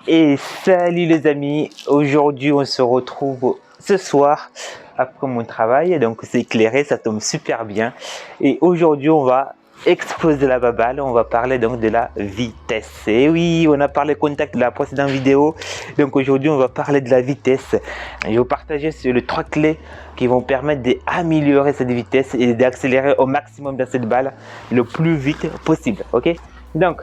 Et salut les amis, aujourd'hui on se retrouve ce soir après mon travail, donc c'est éclairé, ça tombe super bien. Et aujourd'hui on va exploser la baballe, on va parler donc de la vitesse. Et oui, on a parlé contact de la précédente vidéo, donc aujourd'hui on va parler de la vitesse. Je vais vous partager sur les 3 clés qui vont permettre d'améliorer cette vitesse et d'accélérer au maximum dans cette balle le plus vite possible, ok? Donc,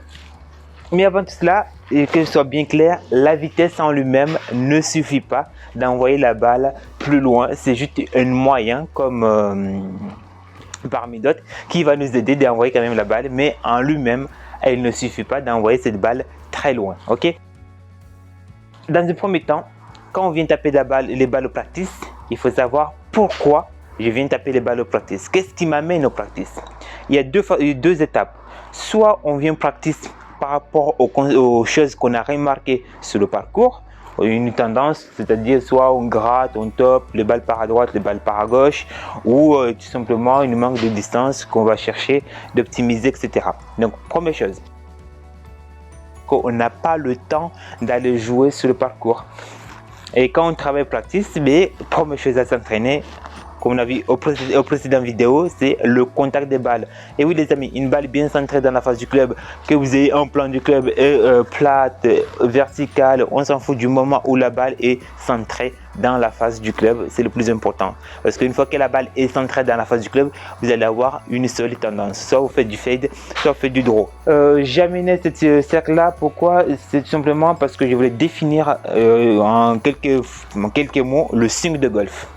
mais avant tout cela, et que ce soit bien clair, la vitesse en lui-même ne suffit pas d'envoyer la balle plus loin. C'est juste un moyen comme parmi d'autres qui va nous aider d'envoyer quand même la balle. Mais en lui-même, elle ne suffit pas d'envoyer cette balle très loin. Ok. Dans un premier temps, quand on vient taper les balles au practice, il faut savoir pourquoi je viens taper les balles au practice. Qu'est-ce qui m'amène au practice? Il y a deux étapes. Soit on vient practice par rapport aux choses qu'on a remarquées sur le parcours, une tendance, c'est-à-dire soit on gratte, on top, les balles par à droite, les balles par à gauche, ou tout simplement une manque de distance qu'on va chercher d'optimiser, etc. Donc première chose, on n'a pas le temps d'aller jouer sur le parcours. Et quand on travaille practice, mais première chose à s'entraîner, comme on a vu aux précédentes vidéos, c'est le contact des balles. Et oui les amis, une balle bien centrée dans la face du club, que vous ayez un plan du club plate, verticale, on s'en fout du moment où la balle est centrée dans la face du club, c'est le plus important. Parce qu'une fois que la balle est centrée dans la face du club, vous allez avoir une seule tendance. Soit vous faites du fade, soit vous faites du draw. J'ai amené ce cercle-là, pourquoi? C'est tout simplement parce que je voulais définir en quelques mots le swing de golf.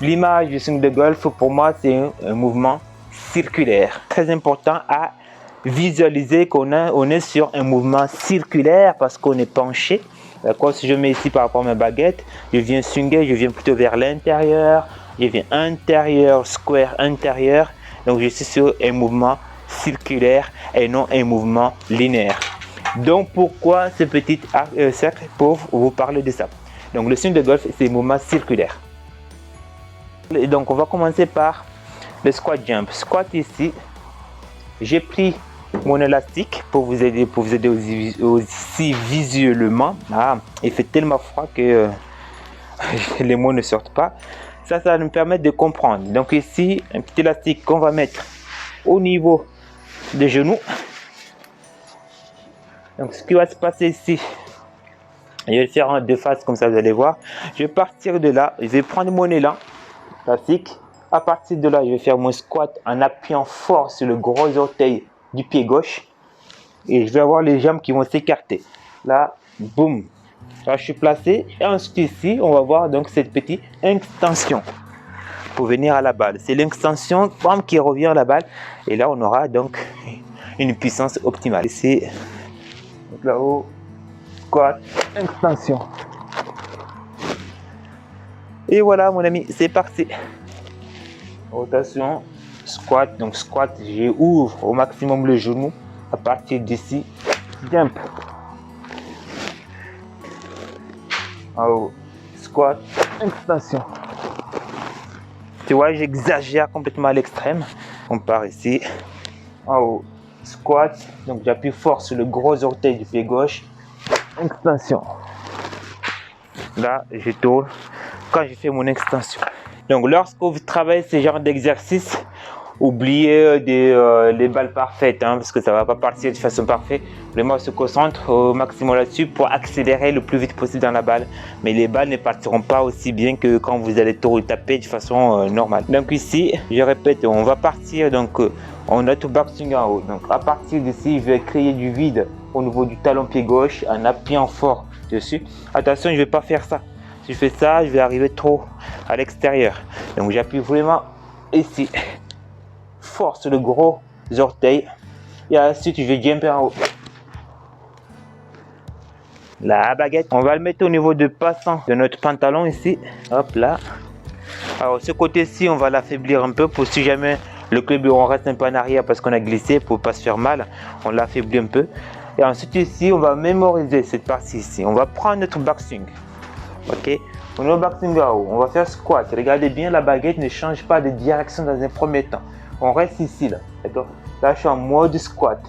L'image du swing de golf, pour moi, c'est un mouvement circulaire. Très important à visualiser qu'on est sur un mouvement circulaire parce qu'on est penché. D'accord, si je mets ici par rapport à ma baguette, je viens swinger, je viens plutôt vers l'intérieur, je viens intérieur, square intérieur. Donc, je suis sur un mouvement circulaire et non un mouvement linéaire. Donc, pourquoi ce petit cercle pour vous parler de ça? Donc, le swing de golf, c'est un mouvement circulaire. Et donc on va commencer par le squat jump. Squat ici, j'ai pris mon élastique pour vous aider aussi visuellement. Il fait tellement froid que les mots ne sortent pas. Ça va nous permettre de comprendre. Donc ici, un petit élastique qu'on va mettre au niveau des genoux. Donc ce qui va se passer ici, je vais le faire en 2 phases comme ça, vous allez voir. Je vais partir de là, je vais prendre mon élan classique. À partir de là, je vais faire mon squat en appuyant fort sur le gros orteil du pied gauche. Et je vais avoir les jambes qui vont s'écarter. Là, boum. Là, je suis placé. Et ensuite ici, on va voir donc cette petite extension pour venir à la balle. C'est l'extension qui revient à la balle. Et là, on aura donc une puissance optimale. Ici, là-haut, squat, extension. Et voilà mon ami, c'est parti. Rotation, squat. Donc squat, j'ouvre au maximum le genou. À partir d'ici, jump. En haut, squat, extension. Tu vois, j'exagère complètement à l'extrême. On part ici. En haut, squat. Donc j'appuie fort sur le gros orteil du pied gauche. Extension. Là, je tourne quand je fais mon extension. Donc lorsque vous travaillez ce genre d'exercice, oubliez les balles parfaites, parce que ça ne va pas partir de façon parfaite. Vraiment, on se concentre au maximum là-dessus pour accélérer le plus vite possible dans la balle. Mais les balles ne partiront pas aussi bien que quand vous allez taper de façon normale. Donc ici, je répète, on va partir, donc on a tout back swing en haut. Donc à partir d'ici, je vais créer du vide au niveau du talon pied gauche en appuyant fort dessus. Attention, je ne vais pas faire ça. Si je fais ça, je vais arriver trop à l'extérieur. Donc j'appuie vraiment ici, fort sur le gros orteil. Et ensuite, je vais jumper en haut. La baguette, on va le mettre au niveau de passant de notre pantalon ici. Hop là. Alors ce côté-ci, on va l'affaiblir un peu pour si jamais le club on reste un peu en arrière parce qu'on a glissé pour pas se faire mal. On l'affaiblit un peu. Et ensuite ici, on va mémoriser cette partie ici. On va prendre notre backswing. Ok, on est au backswing en haut, on va faire squat. Regardez bien, la baguette ne change pas de direction dans un premier temps. On reste ici là, d'accord? Là, je suis en mode squat.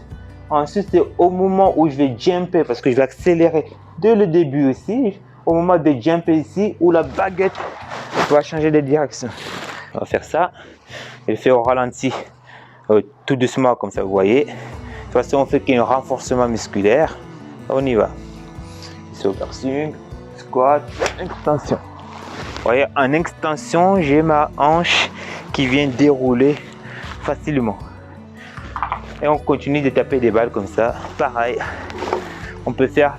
Ensuite, c'est au moment où je vais jumper, parce que je vais accélérer dès le début aussi, au moment de jumper ici, où la baguette va changer de direction. On va faire ça. Je le fais au ralenti, tout doucement comme ça, vous voyez. De toute façon, on fait qu'un renforcement musculaire. On y va. Ici au swing, squat, extension. Vous voyez, en extension, j'ai ma hanche qui vient dérouler facilement. Et on continue de taper des balles comme ça. Pareil, on peut faire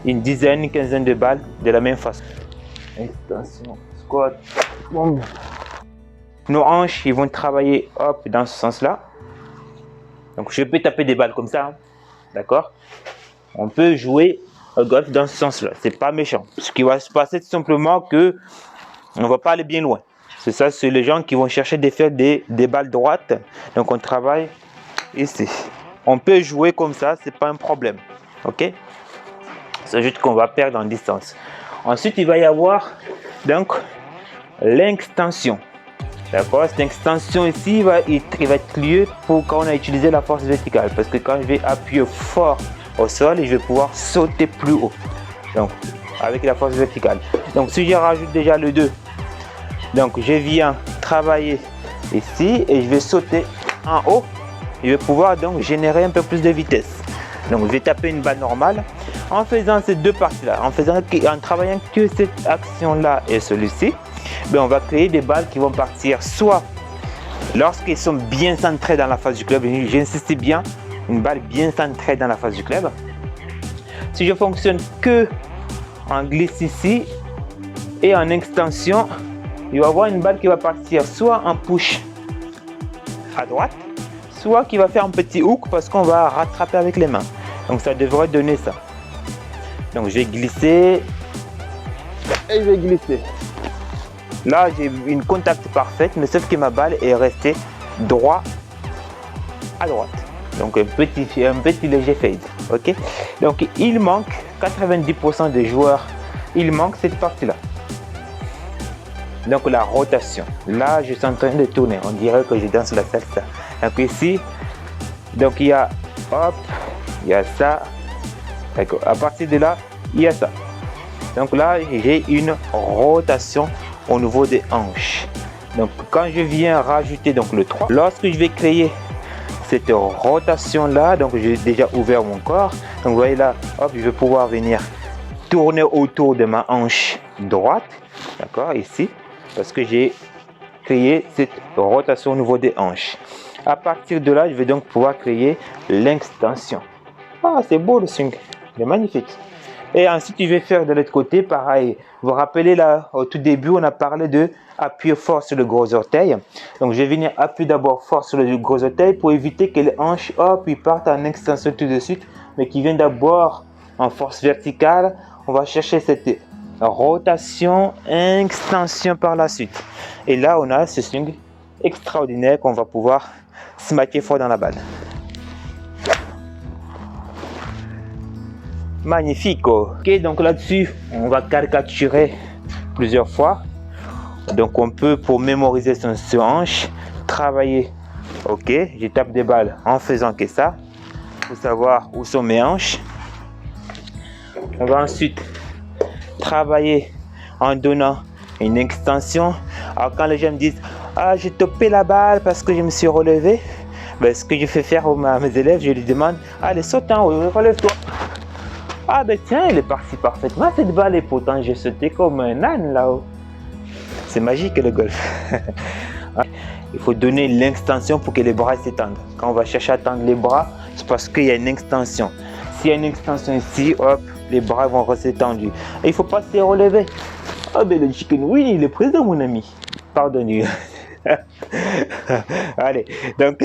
une dizaine, une quinzaine de balles de la même façon. Extension, squat, boum. Nos hanches, ils vont travailler hop, dans ce sens-là. Donc, je peux taper des balles comme ça. Hein. D'accord? On peut jouer au golf dans ce sens-là. C'est pas méchant. Ce qui va se passer, tout simplement, que on va pas aller bien loin. C'est ça, c'est les gens qui vont chercher de faire des balles droites. Donc, on travaille ici. On peut jouer comme ça, c'est pas un problème. Ok? C'est juste qu'on va perdre en distance. Ensuite, il va y avoir donc l'extension. D'accord? Cette extension ici, il va être lieu pour quand on a utilisé la force verticale. Parce que quand je vais appuyer fort au sol, je vais pouvoir sauter plus haut. Donc, avec la force verticale. Donc, si je rajoute déjà le 2, donc je viens travailler ici et je vais sauter en haut. Je vais pouvoir donc générer un peu plus de vitesse. Donc, je vais taper une balle normale. En faisant ces deux parties-là, en travaillant que cette action-là et celui-ci, on va créer des balles qui vont partir soit lorsqu'ils sont bien centrés dans la face du club. J'insiste bien, une balle bien centrée dans la face du club. Si je fonctionne que en glisse ici et en extension, il va y avoir une balle qui va partir soit en push à droite, soit qui va faire un petit hook parce qu'on va rattraper avec les mains. Donc ça devrait donner ça. Donc je vais glisser et je vais glisser. Là j'ai une contact parfaite, mais sauf que ma balle est restée droit à droite. Donc un petit léger fade. Ok. Donc il manque 90% des joueurs. Il manque cette partie-là. Donc la rotation. Là je suis en train de tourner. On dirait que je danse la salsa. Donc ici, donc il y a hop, il y a ça. D'accord. À partir de là, il y a ça. Donc là, j'ai une rotation au niveau des hanches. Donc quand je viens rajouter donc le 3, lorsque je vais créer cette rotation là, donc j'ai déjà ouvert mon corps. Donc vous voyez là, hop, je vais pouvoir venir tourner autour de ma hanche droite. D'accord, ici, parce que j'ai créé cette rotation au niveau des hanches. À partir de là, je vais donc pouvoir créer l'extension. Ah, c'est beau le swing. Il est magnifique. Et ensuite, je vais faire de l'autre côté, pareil. Vous vous rappelez là, au tout début, on a parlé de appuyer fort sur le gros orteil. Donc, je vais venir appuyer d'abord fort sur le gros orteil pour éviter que les hanches, hop, ils partent en extension tout de suite, mais qui viennent d'abord en force verticale. On va chercher cette rotation, extension par la suite. Et là, on a ce swing extraordinaire qu'on va pouvoir smacker fort dans la balle. Magnifique. Ok, donc là-dessus, on va caricaturer plusieurs fois. Donc on peut, pour mémoriser son hanche, travailler. Ok, je tape des balles en faisant que ça, pour savoir où sont mes hanches. On va ensuite travailler en donnant une extension. Alors quand les gens me disent ah, j'ai topé la balle parce que je me suis relevé, ben, ce que je fais faire à mes élèves, je lui demande allez, saute en haut, relève-toi. Ah ben tiens, elle est partie parfaitement cette balle et pourtant j'ai sauté comme un âne là-haut. C'est magique le golf. Il faut donner l'extension pour que les bras s'étendent. Quand on va chercher à tendre les bras, c'est parce qu'il y a une extension. S'il y a une extension ici, hop, les bras vont rester tendus. Et il ne faut pas se relever. Ah ben le chicken wing, il est présent mon ami. Pardonnez. Allez, donc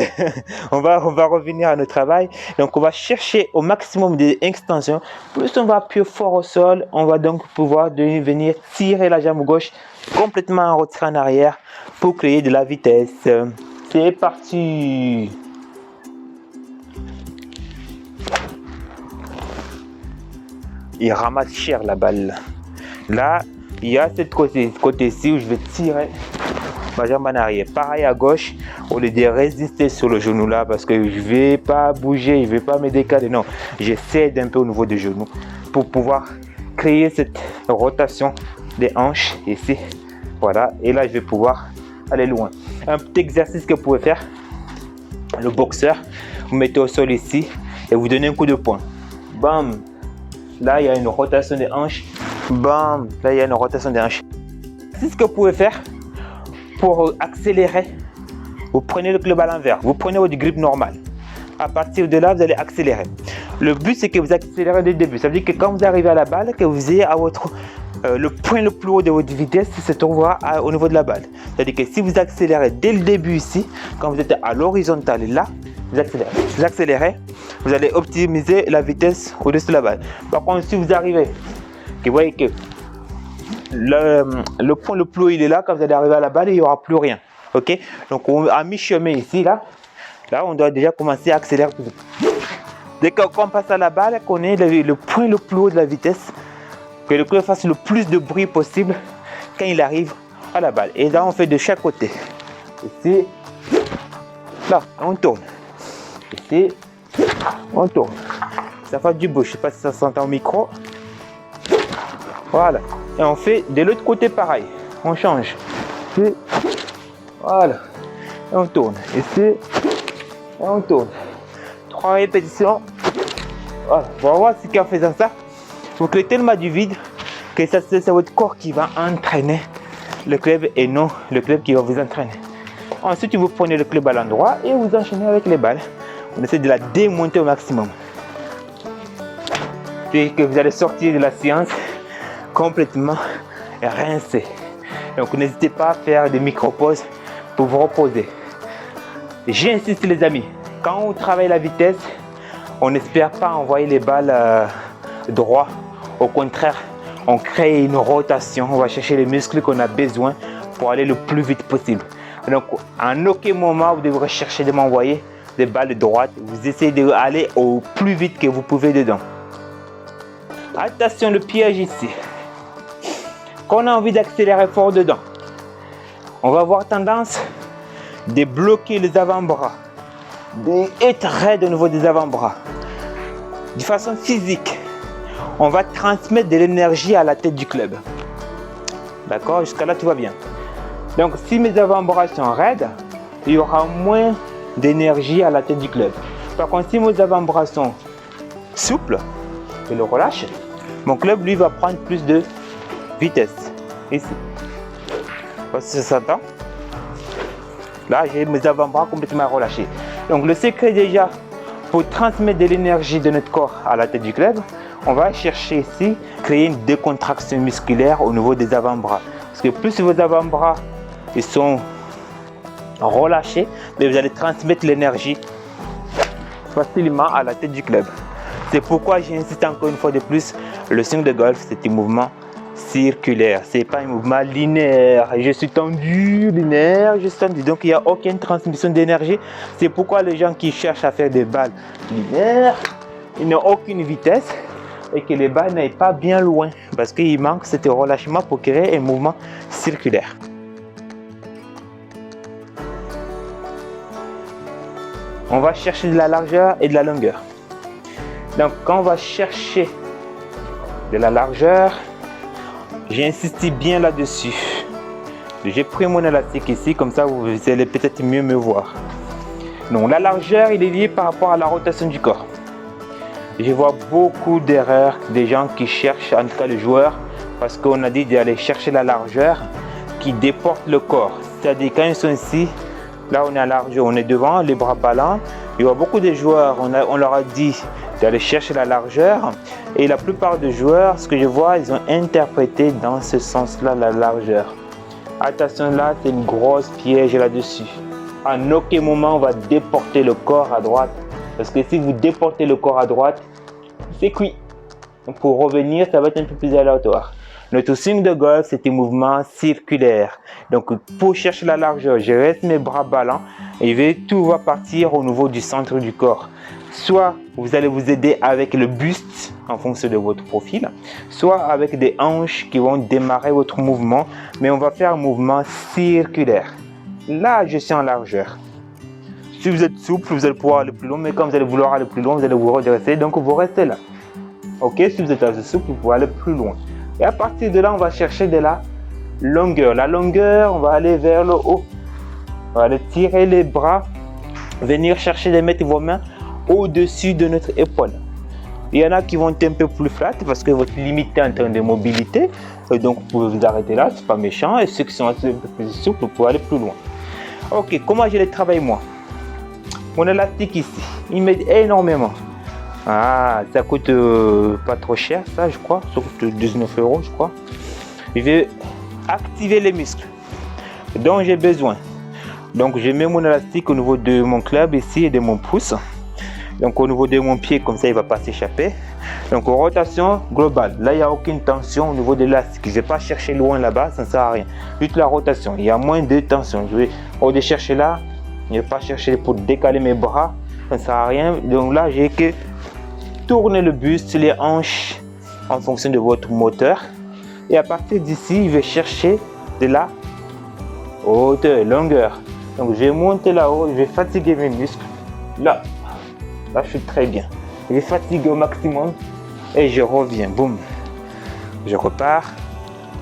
on va revenir à notre travail. Donc on va chercher au maximum d'extension. Plus on va appuyer fort au sol, on va donc pouvoir venir tirer la jambe gauche complètement en retrait en arrière pour créer de la vitesse. C'est parti. Il ramasse cher la balle. Là, il y a cette côté-ci où je vais tirer ma jambe en arrière. Pareil à gauche, au lieu de résister sur le genou là, parce que je ne vais pas bouger, je ne vais pas me décaler. Non, j'essaie d'un peu au niveau du genou pour pouvoir créer cette rotation des hanches ici. Voilà, et là je vais pouvoir aller loin. Un petit exercice que vous pouvez faire, le boxeur, vous mettez au sol ici et vous donnez un coup de poing. Bam! Là il y a une rotation des hanches. Bam! Là il y a une rotation des hanches. C'est ce que vous pouvez faire pour accélérer. Vous prenez le club à l'envers, vous prenez votre grip normal. À partir de là, vous allez accélérer. Le but, c'est que vous accélérez dès le début. Ça veut dire que quand vous arrivez à la balle, que vous ayez à votre le point le plus haut de votre vitesse se trouvera au niveau de la balle. C'est-à-dire que si vous accélérez dès le début ici, quand vous êtes à l'horizontale et là, vous accélérez. Vous accélérez, vous allez optimiser la vitesse au-dessus de la balle. Par contre, si vous arrivez, vous voyez que le point le plus haut il est là, quand vous allez arriver à la balle, il n'y aura plus rien. Ok? Donc à mi-chemin ici, là, on doit déjà commencer à accélérer. Dès qu'on passe à la balle, qu'on ait le point le plus haut de la vitesse, que le club fasse le plus de bruit possible quand il arrive à la balle. Et là, on fait de chaque côté. Ici, là, on tourne. Ici, on tourne. Ça fait du bruit. Je ne sais pas si ça s'entend au micro. Voilà. Et on fait de l'autre côté pareil. On change. Ici, voilà. Et on tourne. Ici, et on tourne. 3 répétitions. Voilà. On va voir si qu'en faisant ça, vous créez tellement du vide que c'est votre corps qui va entraîner le club et non le club qui va vous entraîner. Ensuite, vous prenez le club à l'endroit et vous enchaînez avec les balles. On essaie de la démonter au maximum. Puis que vous allez sortir de la séance complètement rincé. Donc n'hésitez pas à faire des micro-pauses pour vous reposer. J'insiste les amis, quand on travaille la vitesse, on n'espère pas envoyer les balles droit. Au contraire, on crée une rotation, on va chercher les muscles qu'on a besoin pour aller le plus vite possible. Donc, en aucun moment, vous devrez chercher de m'envoyer des balles droites. Vous essayez d'aller au plus vite que vous pouvez dedans. Attention, le piège ici. Quand on a envie d'accélérer fort dedans, on va avoir tendance de bloquer les avant-bras, d'être raide au niveau des avant-bras. De façon physique, on va transmettre de l'énergie à la tête du club. D'accord? Jusqu'à là, tout va bien. Donc, si mes avant-bras sont raides, il y aura moins d'énergie à la tête du club. Par contre, si mes avant-bras sont souples, je le relâche, mon club, lui, va prendre plus de vitesse. Ici. Parce que ça s'entend. Là, j'ai mes avant-bras complètement relâchés. Donc, le secret déjà, pour transmettre de l'énergie de notre corps à la tête du club, on va chercher ici, créer une décontraction musculaire au niveau des avant-bras. Parce que plus vos avant-bras ils sont relâchés, mais vous allez transmettre l'énergie facilement à la tête du club. C'est pourquoi j'insiste encore une fois de plus, le swing de golf, c'est un mouvement circulaire. Ce n'est pas un mouvement linéaire. Je suis tendu, linéaire, je suis tendu. Donc il n'y a aucune transmission d'énergie. C'est pourquoi les gens qui cherchent à faire des balles linéaires, ils n'ont aucune vitesse et que les balles n'aillent pas bien loin parce qu'il manque ce relâchement pour créer un mouvement circulaire. On va chercher de la largeur et de la longueur. Donc quand on va chercher de la largeur, j'ai insisté bien là-dessus. J'ai pris mon élastique ici, comme ça vous allez peut-être mieux me voir. Donc la largeur, il est lié par rapport à la rotation du corps. Je vois beaucoup d'erreurs des gens qui cherchent, en tout cas les joueurs, parce qu'on a dit d'aller chercher la largeur qui déporte le corps. C'est-à-dire quand ils sont ici, là on est à largeur, on est devant, les bras ballants. Il y a beaucoup de joueurs, on leur a dit d'aller chercher la largeur. Et la plupart des joueurs, ce que je vois, ils ont interprété dans ce sens-là la largeur. Attention là, c'est une grosse piège là-dessus. En aucun moment, on va déporter le corps à droite. Parce que si vous déportez le corps à droite, c'est cuit. Donc pour revenir, ça va être un peu plus aléatoire. Notre swing de golf, c'est un mouvement circulaire. Donc pour chercher la largeur, je reste mes bras ballants et tout va partir au niveau du centre du corps. Soit vous allez vous aider avec le buste en fonction de votre profil, soit avec des hanches qui vont démarrer votre mouvement, mais on va faire un mouvement circulaire. là je suis en largeur. Si vous êtes souple, vous allez pouvoir aller plus loin, mais quand vous allez vouloir aller plus loin, vous allez vous redresser, donc vous restez là. Ok, si vous êtes assez souple, vous pouvez aller plus loin. Et à partir de là, on va chercher de la longueur. La longueur, on va aller vers le haut. On va aller tirer les bras, venir chercher de mettre vos mains au-dessus de notre épaule. Il y en a qui vont être un peu plus flat parce que votre limite est en termes de mobilité. Et donc, vous pouvez vous arrêter là, c'est pas méchant. Et ceux qui sont un peu plus souples, vous pouvez aller plus loin. Ok, comment je les travaille moi? Mon élastique ici, il m'aide énormément. Ah, ça coûte pas trop cher, ça, je crois. Ça coûte 19 €, je crois. Je vais activer les muscles dont j'ai besoin. Donc, je mets mon élastique au niveau de mon club ici et de mon pouce. Donc, au niveau de mon pied, comme ça, il ne va pas s'échapper. Donc, rotation globale. Là, il n'y a aucune tension au niveau de l'élastique. Je ne vais pas chercher loin là-bas, ça ne sert à rien. Juste la rotation. Il y a moins de tension. Je vais au lieu de chercher là, je ne vais pas chercher pour décaler mes bras. Ça ne sert à rien. Donc là, j'ai que tourner le buste, les hanches en fonction de votre moteur. Et à partir d'ici, je vais chercher de la hauteur, longueur. Donc, je vais monter là-haut, je vais fatiguer mes muscles. Là, je suis très bien. Je vais fatiguer au maximum et je reviens. Boum. Je repars.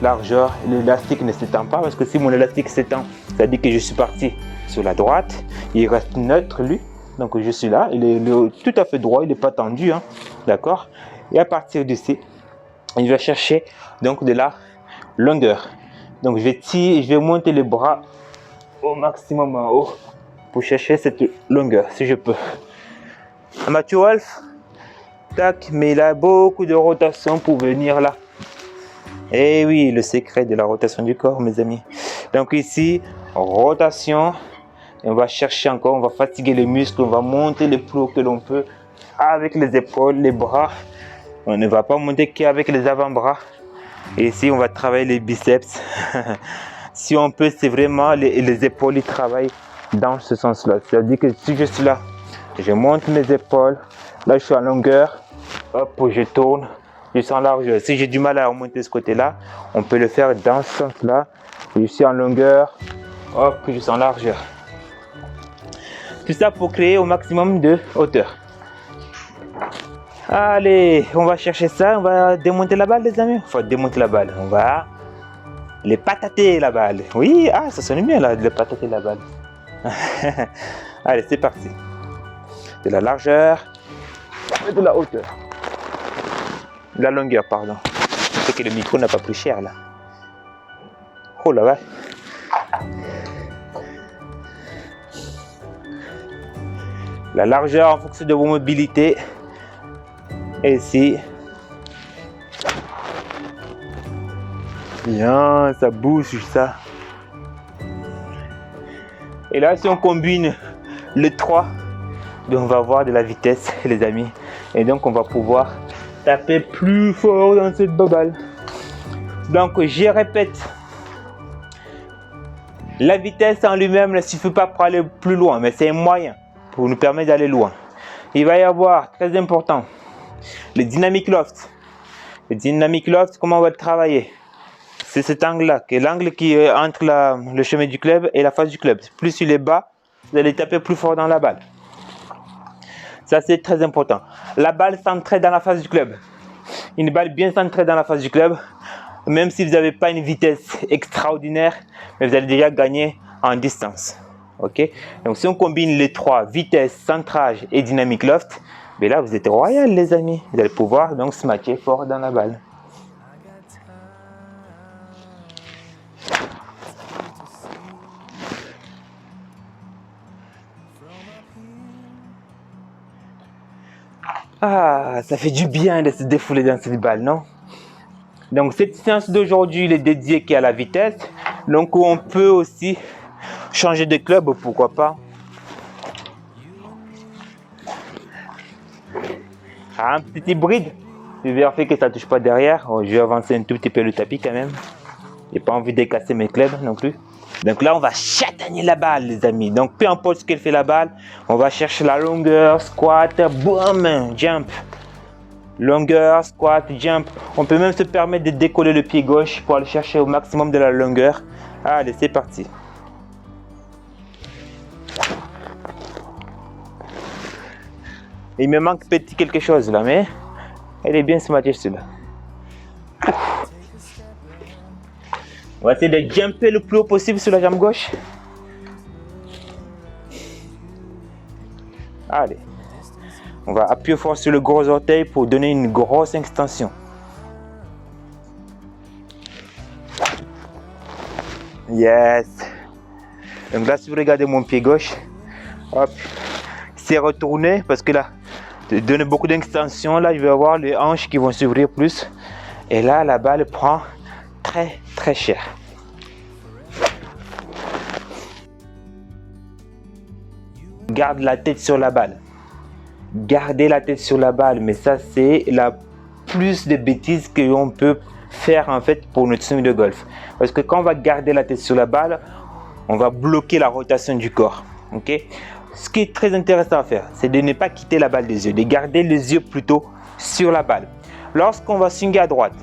Largeur, l'élastique ne s'étend pas parce que si mon élastique s'étend, ça dit que je suis parti sur la droite. Il reste neutre, lui. Donc, je suis là. Il est tout à fait droit. Il n'est pas tendu. Hein. D'accord? Et à partir d'ici, il va chercher donc de la longueur. Donc, je vais tirer, je vais monter les bras au maximum en haut pour chercher cette longueur si je peux. Mathieu Wolf, tac, mais il a beaucoup de rotation pour venir là. Et oui, le secret de la rotation du corps, mes amis. Donc ici, rotation. Et on va chercher encore, on va fatiguer les muscles, on va monter les plus haut que l'on peut avec les épaules, les bras. On ne va pas monter qu'avec les avant-bras. Et ici, on va travailler les biceps. Si on peut, c'est vraiment les épaules, ils travaillent dans ce sens-là. C'est-à-dire que si je suis là, je monte mes épaules. Là, je suis en longueur. Hop, je tourne. Je suis en largeur. Si j'ai du mal à remonter ce côté-là, on peut le faire dans ce sens-là. Je suis en longueur. Hop, je suis en largeur. Tout ça pour créer au maximum de hauteur. Allez, on va chercher ça. On va démonter la balle, les amis. Enfin, démonter la balle. On va les patater la balle. Oui, ah, ça sonne bien là, de les patater la balle. Allez, c'est parti. De la largeur et de la hauteur. De la longueur, pardon. C'est que le micro n'a pas pris cher là. Oh là là. La largeur en fonction de vos mobilités. Et ici. Bien, ça bouge ça. Et là, si on combine le 3, donc on va avoir de la vitesse, les amis. Et donc, on va pouvoir taper plus fort dans cette balle. Donc, je répète. La vitesse en lui-même ne suffit pas pour aller plus loin, mais c'est un moyen pour nous permettre d'aller loin. Il va y avoir, très important, le dynamic loft. Le dynamic loft, comment on va le travailler? C'est cet angle-là, qui est l'angle qui est entre le chemin du club et la face du club. Plus il est bas, vous allez taper plus fort dans la balle. Ça, c'est très important. La balle centrée dans la face du club. Une balle bien centrée dans la face du club, même si vous n'avez pas une vitesse extraordinaire, mais vous allez déjà gagner en distance. Ok? Donc, si on combine les trois, vitesse, centrage et dynamic loft, mais là, vous êtes royal, les amis. Vous allez pouvoir donc smacker fort dans la balle. Ah, ça fait du bien de se défouler dans cette balle, non? Donc, cette séance d'aujourd'hui, elle est dédiée à la vitesse. Donc, on peut aussi changer de club, pourquoi pas. Un petit hybride. Je vais vérifier que ça ne touche pas derrière. Oh, je vais avancer un tout petit peu le tapis quand même. J'ai pas envie de casser mes clubs non plus. Donc là, on va chatagner la balle, les amis. Donc, peu importe ce qu'elle fait la balle, on va chercher la longueur, squat, boum, jump. Longueur, squat, jump. On peut même se permettre de décoller le pied gauche pour aller chercher au maximum de la longueur. Allez, c'est parti. Il me manque petit quelque chose là, mais elle est bien ce match celui-là. On va essayer de jumper le plus haut possible sur la jambe gauche. Allez. On va appuyer fort sur le gros orteil pour donner une grosse extension. Yes. Donc là, si vous regardez mon pied gauche, hop, c'est retourné parce que là, de donner beaucoup d'extension, là, je vais avoir les hanches qui vont s'ouvrir plus. Et là, la balle prend très cher. Garde la tête sur la balle. Gardez la tête sur la balle, mais ça, c'est la plus de bêtises qu'on peut faire en fait pour notre swing de golf. Parce que quand on va garder la tête sur la balle, on va bloquer la rotation du corps. Ok? Ce qui est très intéressant à faire, c'est de ne pas quitter la balle des yeux, de garder les yeux plutôt sur la balle. Lorsqu'on va swinger à droite,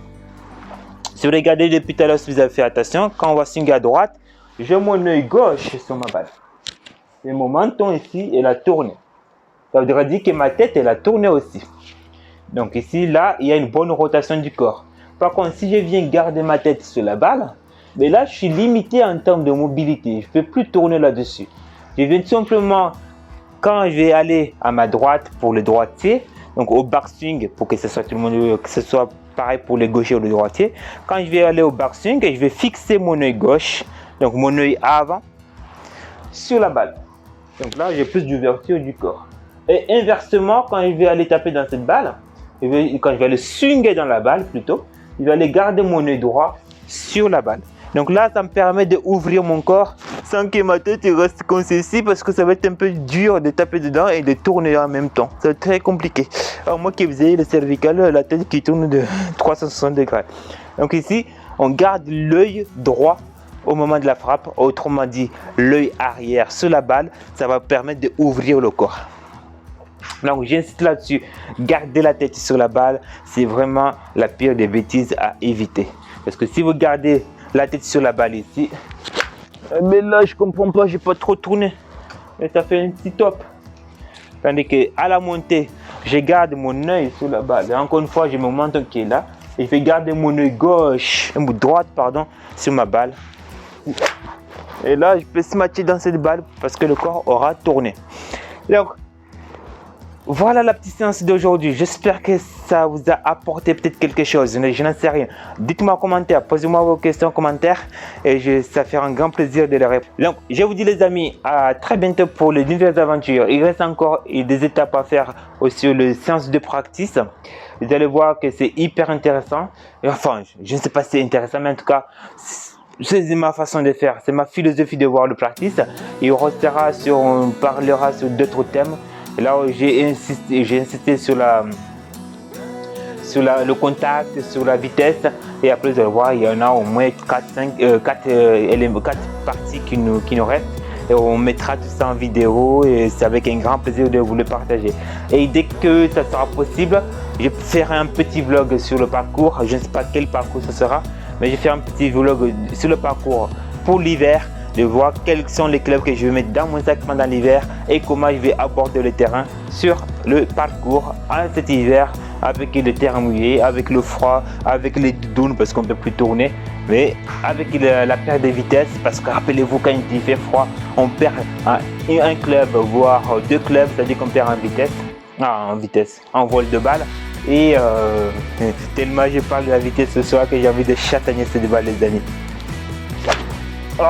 si vous regardez depuis tout à l'heure, si vous avez fait attention, quand on va swinger à droite, j'ai mon œil gauche sur ma balle. Et mon menton ici, il a tourné. Ça voudrait dire que ma tête, elle a tourné aussi. Donc ici, là, il y a une bonne rotation du corps. Par contre, si je viens garder ma tête sur la balle, mais là, je suis limité en termes de mobilité. Je ne peux plus tourner là-dessus. Je viens tout simplement, quand je vais aller à ma droite pour le droitier, donc au backswing, pour que ce soit tout le monde, que ce soit pareil pour les gauchers ou les droitiers. Quand je vais aller au backswing, je vais fixer mon œil gauche, donc mon œil avant, sur la balle. Donc là, j'ai plus d'ouverture du corps. Et inversement, quand je vais aller taper dans cette balle, quand je vais aller swinger dans la balle plutôt, je vais aller garder mon œil droit sur la balle. Donc là, ça me permet d'ouvrir mon corps sans que ma tête reste comme ceci parce que ça va être un peu dur de taper dedans et de tourner en même temps. C'est très compliqué. Alors moi qui faisais le cervical, la tête qui tourne de 360 degrés. Donc ici, on garde l'œil droit au moment de la frappe. Autrement dit, l'œil arrière sur la balle, ça va permettre d'ouvrir le corps. Donc j'insiste là-dessus, garder la tête sur la balle, c'est vraiment la pire des bêtises à éviter. Parce que si vous gardez la tête sur la balle ici, mais là je comprends pas, j'ai pas trop tourné. Et ça fait un petit top. Tandis qu'à la montée, je garde mon œil sur la balle. Et encore une fois, j'ai mon menton qui est là. Et je vais garder mon œil gauche, droite, pardon, sur ma balle. Et là, je peux smatcher dans cette balle parce que le corps aura tourné. Donc, voilà la petite séance d'aujourd'hui. J'espère que ça vous a apporté peut-être quelque chose. Je n'en sais rien. Dites-moi en commentaire, posez-moi vos questions en commentaire et ça fera un grand plaisir de les répondre. Donc, je vous dis les amis, à très bientôt pour les nouvelles aventures. Il reste encore des étapes à faire sur le séance de practice. Vous allez voir que c'est hyper intéressant. Enfin, je ne sais pas si c'est intéressant, mais en tout cas, c'est ma façon de faire. C'est ma philosophie de voir le practice. Et on parlera sur d'autres thèmes. Là où j'ai insisté sur le contact, sur la vitesse. Et après, vous allez voir, il y en a au moins 4 parties qui nous restent. Et on mettra tout ça en vidéo et c'est avec un grand plaisir de vous le partager. Et dès que ça sera possible, je ferai un petit vlog sur le parcours. Je ne sais pas quel parcours ce sera, mais je ferai un petit vlog sur le parcours pour l'hiver. De voir quels sont les clubs que je vais mettre dans mon sac pendant l'hiver et comment je vais aborder le terrain sur le parcours en cet hiver avec le terrain mouillé, avec le froid, avec les doudounes parce qu'on ne peut plus tourner, mais avec la perte de vitesse parce que rappelez-vous quand il fait froid, on perd un club voire 2 clubs, c'est-à-dire qu'on perd en vol de balle. Et tellement je parle de la vitesse ce soir que j'ai envie de chatagner cette balle les amis. Oh.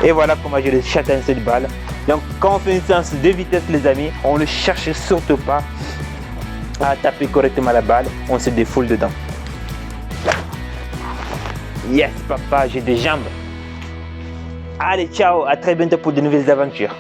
Et voilà comment je châtagne cette balle. Donc quand on fait une séance de vitesse les amis, on ne cherche surtout pas à taper correctement la balle, on se défoule dedans. Yes papa, j'ai des jambes. Allez ciao, à très bientôt pour de nouvelles aventures.